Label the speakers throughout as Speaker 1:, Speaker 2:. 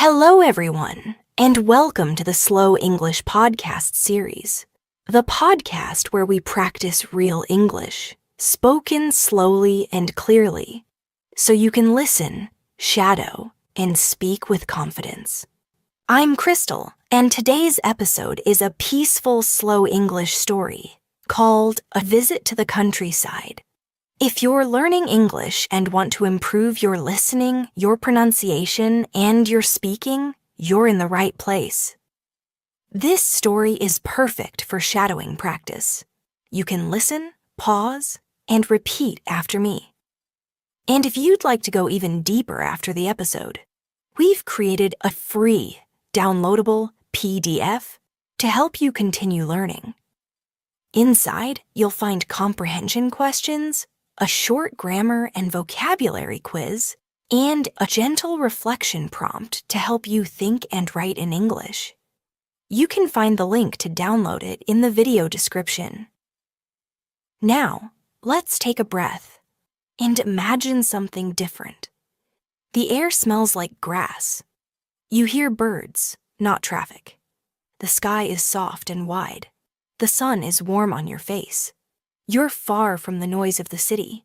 Speaker 1: Hello, everyone, and welcome to the Slow English podcast series, the podcast where we practice real English, spoken slowly and clearly, so you can listen, shadow, and speak with confidence. I'm Crystal, and today's episode is a peaceful, slow English story called A Visit to the Countryside. If you're learning English and want to improve your listening, your pronunciation, and your speaking, you're in the right place. This story is perfect for shadowing practice. You can listen, pause, and repeat after me. And if you'd like to go even deeper after the episode, we've created a free, downloadable PDF to help you continue learning. Inside, you'll find comprehension questions, a short grammar and vocabulary quiz, and a gentle reflection prompt to help you think and write in English. You can find the link to download it in the video description. Now, let's take a breath and imagine something different. The air smells like grass. You hear birds, not traffic. The sky is soft and wide. The sun is warm on your face. You're far from the noise of the city.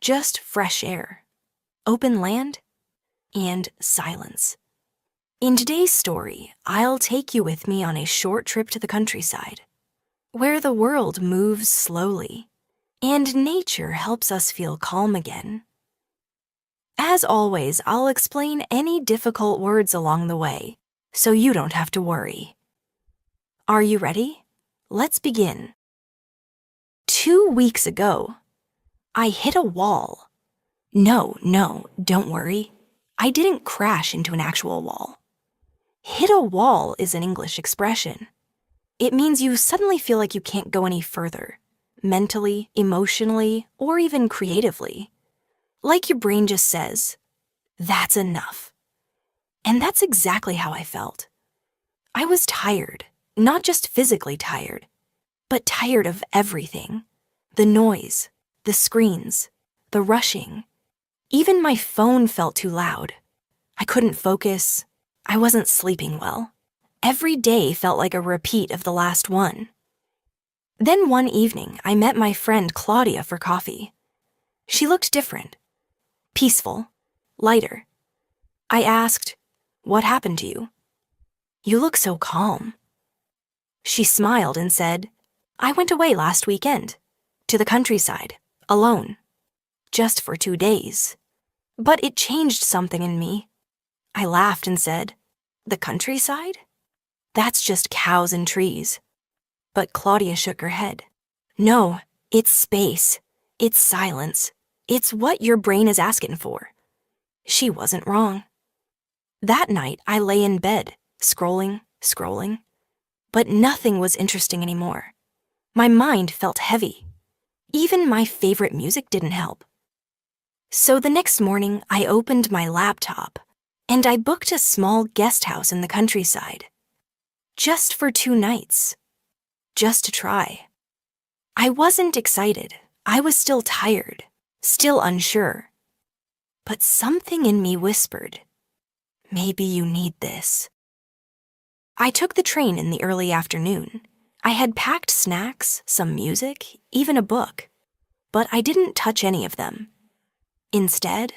Speaker 1: Just fresh air, open land, and silence. In today's story, I'll take you with me on a short trip to the countryside, where the world moves slowly, and nature helps us feel calm again. As always, I'll explain any difficult words along the way, so you don't have to worry. Are you ready? Let's begin. 2 weeks ago, I hit a wall. No, don't worry. I didn't crash into an actual wall. Hit a wall is an English expression. It means you suddenly feel like you can't go any further, mentally, emotionally, or even creatively. Like your brain just says, that's enough. And that's exactly how I felt. I was tired, not just physically tired, but tired of everything. The noise, the screens, the rushing. Even my phone felt too loud. I couldn't focus. I wasn't sleeping well. Every day felt like a repeat of the last one. Then one evening, I met my friend Claudia for coffee. She looked different, peaceful, lighter. I asked, "What happened to you? You look so calm." She smiled and said, "I went away last weekend, to the countryside, alone, just for 2 days. But it changed something in me." I laughed and said, "The countryside? That's just cows and trees." But Claudia shook her head. "No, it's space. It's silence. It's what your brain is asking for." She wasn't wrong. That night, I lay in bed, scrolling. But nothing was interesting anymore. My mind felt heavy. Even my favorite music didn't help. So the next morning, I opened my laptop, and I booked a small guest house in the countryside. Just for 2 nights. Just to try. I wasn't excited. I was still tired, still unsure. But something in me whispered, maybe you need this. I took the train in the early afternoon. I had packed snacks, some music, even a book, but I didn't touch any of them. Instead,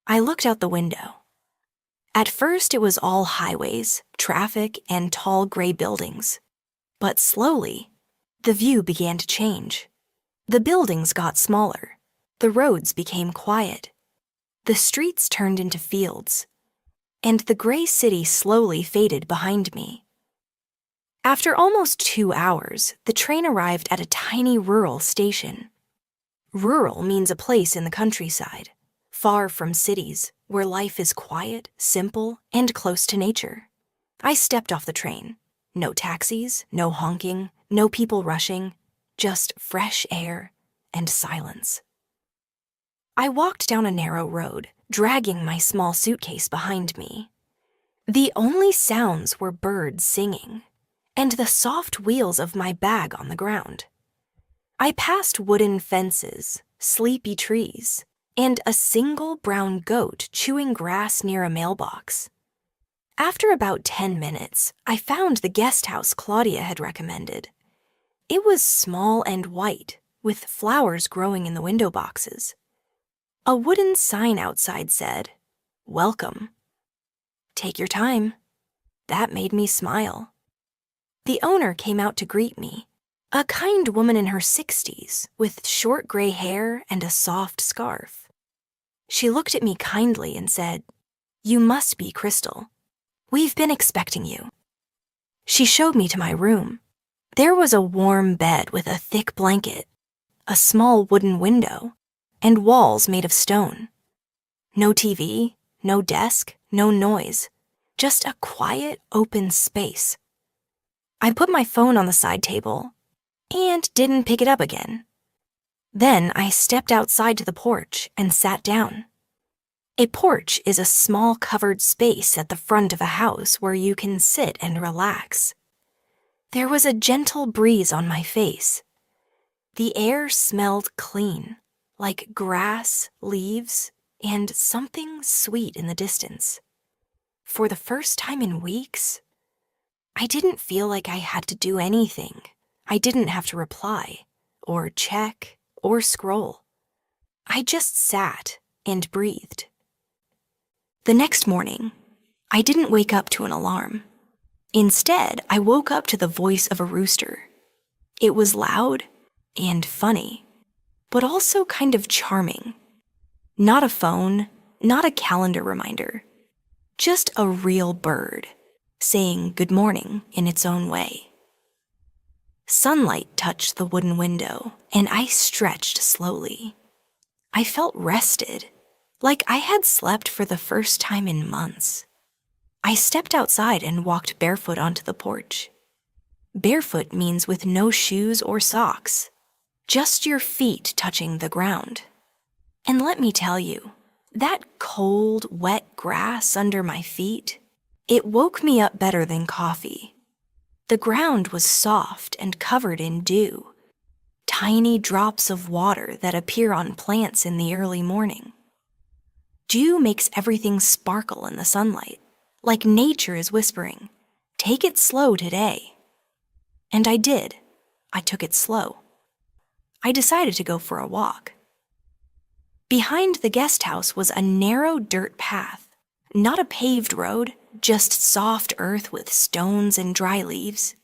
Speaker 1: I looked out the window. At first, it was all highways, traffic, and tall gray buildings. But slowly, the view began to change. The buildings got smaller. The roads became quiet. The streets turned into fields. And the gray city slowly faded behind me. After almost 2 hours, the train arrived at a tiny rural station. Rural means a place in the countryside, far from cities, where life is quiet, simple, and close to nature. I stepped off the train. No taxis, no honking, no people rushing, just fresh air and silence. I walked down a narrow road, dragging my small suitcase behind me. The only sounds were birds singing, and the soft wheels of my bag on the ground. I passed wooden fences, sleepy trees, and a single brown goat chewing grass near a mailbox. After about 10 minutes, I found the guest house Claudia had recommended. It was small and white, with flowers growing in the window boxes. A wooden sign outside said, "Welcome." Take your time. That made me smile. The owner came out to greet me, a kind woman in her 60s with short gray hair and a soft scarf. She looked at me kindly and said, "You must be Crystal. We've been expecting you." She showed me to my room. There was a warm bed with a thick blanket, a small wooden window, and walls made of stone. No TV, no desk, no noise, just a quiet, open space. I put my phone on the side table and didn't pick it up again. Then I stepped outside to the porch and sat down. A porch is a small covered space at the front of a house where you can sit and relax. There was a gentle breeze on my face. The air smelled clean, like grass, leaves, and something sweet in the distance. For the first time in weeks, I didn't feel like I had to do anything. I didn't have to reply, or check, or scroll. I just sat and breathed. The next morning, I didn't wake up to an alarm. Instead, I woke up to the voice of a rooster. It was loud and funny, but also kind of charming. Not a phone, not a calendar reminder, just a real bird saying good morning in its own way. Sunlight touched the wooden window, and I stretched slowly. I felt rested, like I had slept for the first time in months. I stepped outside and walked barefoot onto the porch. Barefoot means with no shoes or socks, just your feet touching the ground. And let me tell you, that cold, wet grass under my feet, it woke me up better than coffee. The ground was soft and covered in dew, tiny drops of water that appear on plants in the early morning. Dew makes everything sparkle in the sunlight, like nature is whispering, "Take it slow today." And I did. I took it slow. I decided to go for a walk. Behind the guest house was a narrow dirt path, not a paved road, just soft earth with stones and dry leaves.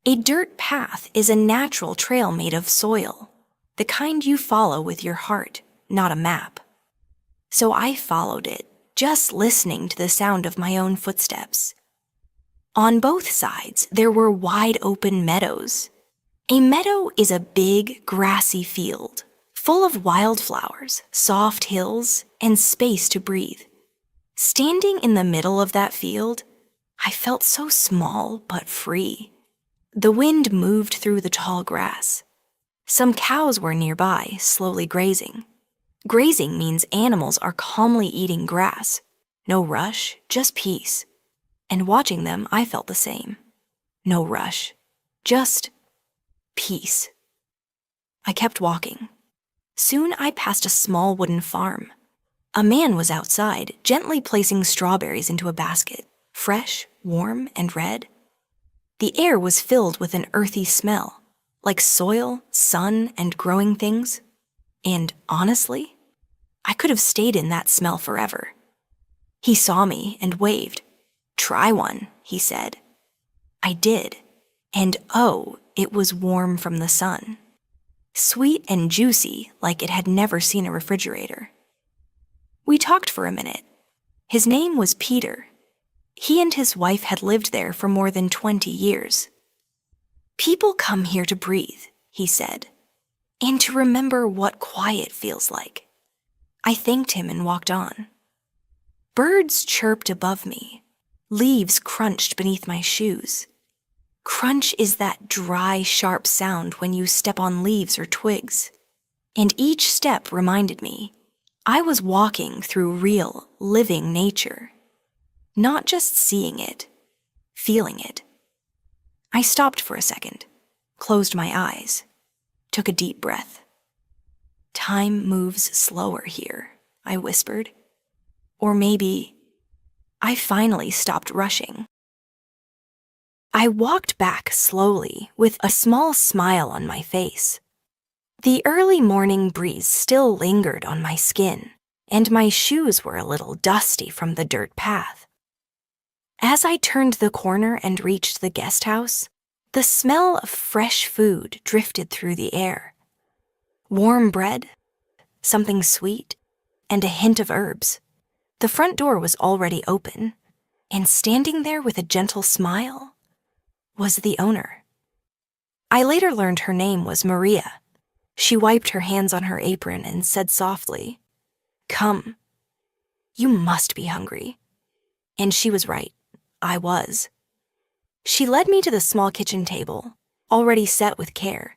Speaker 1: A dirt path is a natural trail made of soil, the kind you follow with your heart, not a map. So I followed it, just listening to the sound of my own footsteps. On both sides, there were wide open meadows. A meadow is a big, grassy field, full of wildflowers, soft hills, and space to breathe. Standing in the middle of that field, I felt so small but free. The wind moved through the tall grass. Some cows were nearby, slowly grazing. Grazing means animals are calmly eating grass. No rush, just peace. And watching them, I felt the same. No rush, just peace. I kept walking. Soon I passed a small wooden farm. A man was outside, gently placing strawberries into a basket, fresh, warm, and red. The air was filled with an earthy smell, like soil, sun, and growing things. And honestly, I could have stayed in that smell forever. He saw me and waved. "Try one," he said. I did, and oh, it was warm from the sun. Sweet and juicy, like it had never seen a refrigerator. We talked for a minute. His name was Peter. He and his wife had lived there for more than 20 years. "People come here to breathe," he said, "and to remember what quiet feels like." I thanked him and walked on. Birds chirped above me. Leaves crunched beneath my shoes. Crunch is that dry, sharp sound when you step on leaves or twigs. And each step reminded me I was walking through real, living nature. Not just seeing it, feeling it. I stopped for a second, closed my eyes, took a deep breath. "Time moves slower here," I whispered. Or maybe I finally stopped rushing. I walked back slowly with a small smile on my face. The early morning breeze still lingered on my skin, and my shoes were a little dusty from the dirt path. As I turned the corner and reached the guest house, the smell of fresh food drifted through the air. Warm bread, something sweet, and a hint of herbs. The front door was already open, and standing there with a gentle smile was the owner. I later learned her name was Maria. She wiped her hands on her apron and said softly, "Come. You must be hungry." And she was right. I was. She led me to the small kitchen table, already set with care.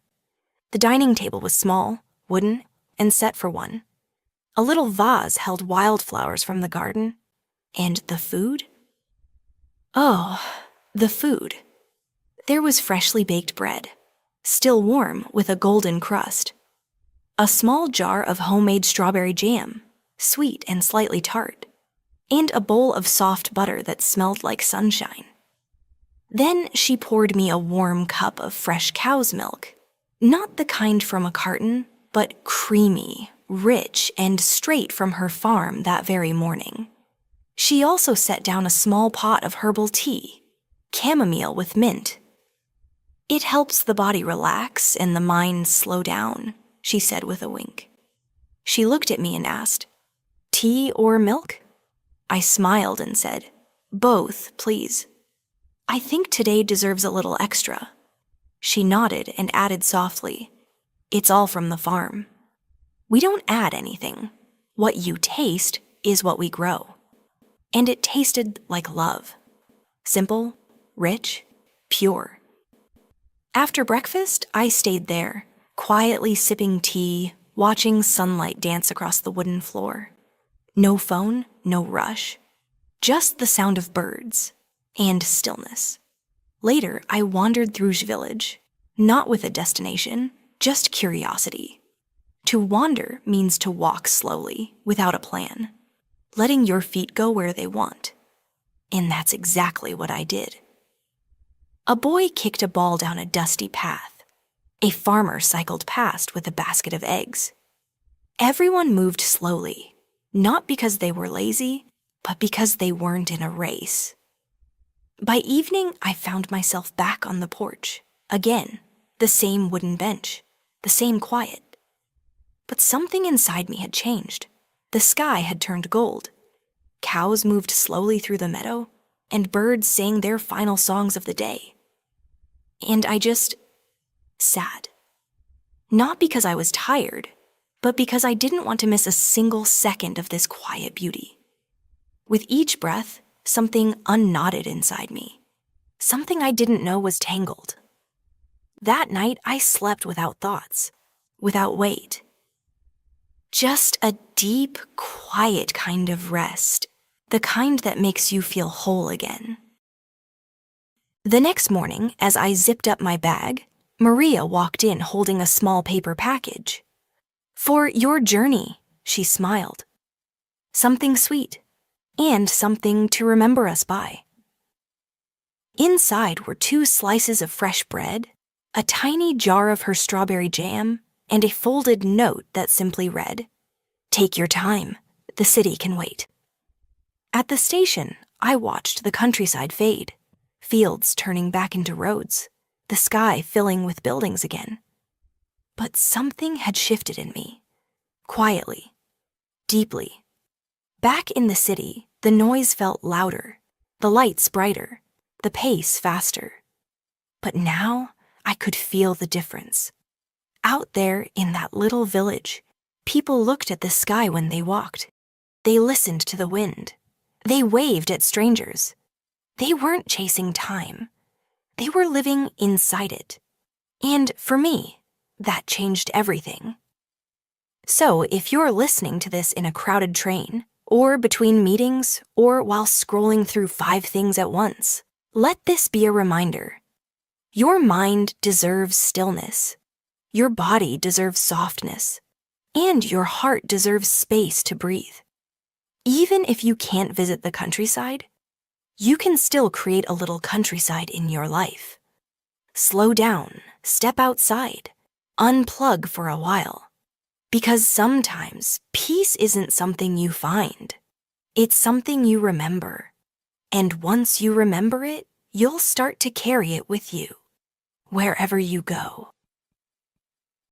Speaker 1: The dining table was small, wooden, and set for one. A little vase held wildflowers from the garden. And the food? Oh, the food. There was freshly baked bread, still warm with a golden crust. A small jar of homemade strawberry jam, sweet and slightly tart. And a bowl of soft butter that smelled like sunshine. Then she poured me a warm cup of fresh cow's milk. Not the kind from a carton, but creamy, rich, and straight from her farm that very morning. She also set down a small pot of herbal tea, chamomile with mint. "It helps the body relax and the mind slow down," she said with a wink. She looked at me and asked, "Tea or milk?" I smiled and said, "Both, please. I think today deserves a little extra." She nodded and added softly, "It's all from the farm. We don't add anything. What you taste is what we grow." And it tasted like love. Simple, rich, pure. After breakfast, I stayed there, quietly sipping tea, watching sunlight dance across the wooden floor. No phone, no rush. Just the sound of birds and stillness. Later, I wandered through village, not with a destination, just curiosity. To wander means to walk slowly, without a plan, letting your feet go where they want. And that's exactly what I did. A boy kicked a ball down a dusty path. A farmer cycled past with a basket of eggs. Everyone moved slowly, not because they were lazy, but because they weren't in a race. By evening, I found myself back on the porch. Again, the same wooden bench, the same quiet. But something inside me had changed. The sky had turned gold. Cows moved slowly through the meadow, and birds sang their final songs of the day. And I just sat. Not because I was tired, but because I didn't want to miss a single second of this quiet beauty. With each breath, something unknotted inside me. Something I didn't know was tangled. That night, I slept without thoughts, without weight. Just a deep, quiet kind of rest, the kind that makes you feel whole again. The next morning, as I zipped up my bag, Maria walked in holding a small paper package. "For your journey," she smiled. "Something sweet, and something to remember us by." Inside were 2 slices of fresh bread, a tiny jar of her strawberry jam, and a folded note that simply read, "Take your time, the city can wait." At the station, I watched the countryside fade, fields turning back into roads, the sky filling with buildings again. But something had shifted in me, quietly, deeply. Back in the city, the noise felt louder, the lights brighter, the pace faster. But now, I could feel the difference. Out there in that little village, people looked at the sky when they walked. They listened to the wind. They waved at strangers. They weren't chasing time. They were living inside it. And for me, that changed everything. So if you're listening to this in a crowded train, or between meetings, or while scrolling through 5 things at once, let this be a reminder. Your mind deserves stillness. Your body deserves softness. And your heart deserves space to breathe. Even if you can't visit the countryside, you can still create a little countryside in your life. Slow down, step outside, unplug for a while. Because sometimes peace isn't something you find. It's something you remember. And once you remember it, you'll start to carry it with you, wherever you go.